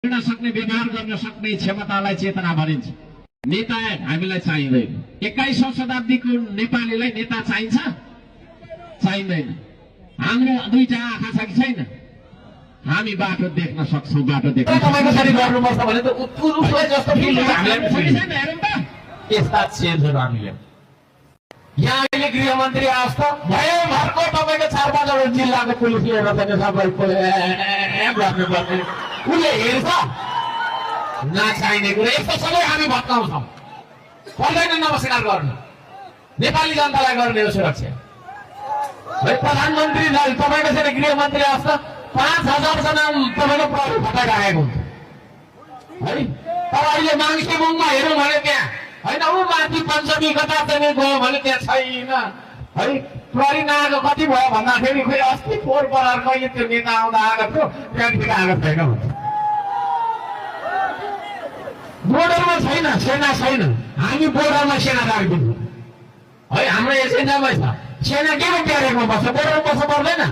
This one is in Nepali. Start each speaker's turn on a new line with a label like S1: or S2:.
S1: गर्न सक्ने व्यवहार गर्न सक्ने क्षमतालाई चेतना भनिन्छ। नेता हामीलाई चाहिँदैन। 21औं शताब्दीको नेपालीलाई नेता चाहिन्छ चाहिँदैन। हाम्रो दुईटा आँखा छ कि छैन? हामी बाटो देख्न सक्छौं। बाटो देख्न
S2: तपाईको सारी गर्नुपर्छ भने त उसलाई जस्तो फिल हामीलाई
S1: छैन। हेरौँ त
S2: यस्ता चेन्जहरू हामीले यहाँ अहिले गृहमन्त्री आएछ त भयभरको तपाईको 4-5 जिल्लाको पुलिस लिएर चाहिँ सबै गर्नुपर्ने उसले हेर्छ नचाहिने कुरा यस्तो सबै हामी भत्काउँछौँ। पर्दैन नमस्कार गर्नु नेपाली जनतालाई गर्ने हो सुरक्षा। प्रधानमन्त्री तपाईको चाहिँ गृहमन्त्री आएछ त 5000 जना तपाईको प्रहरी फटाइराखेको हुन्छ है। तर अहिले माङ्सेबुङमा हेरौँ भने त्यहाँ होइन ऊ माथि पञ्चमी कता चाहिँ गयो भने त्यहाँ छैन है। प्रहरी नआएको कति भयो भन्दाखेरि खोइ अस्ति फोहोर परार कहिले त्यो नेता आउँदा आएको थियो त्यहाँदेखि आएको छैन भन्छ। बोर्डरमा छैन सेना छैन हामी बोर्डरमा सेना राखिदिन्छौँ है। हाम्रो एजेन्डामै छ सेना के को ट्यारेकमा बस्छ बोर्डरमा बस्नु पर्दैन।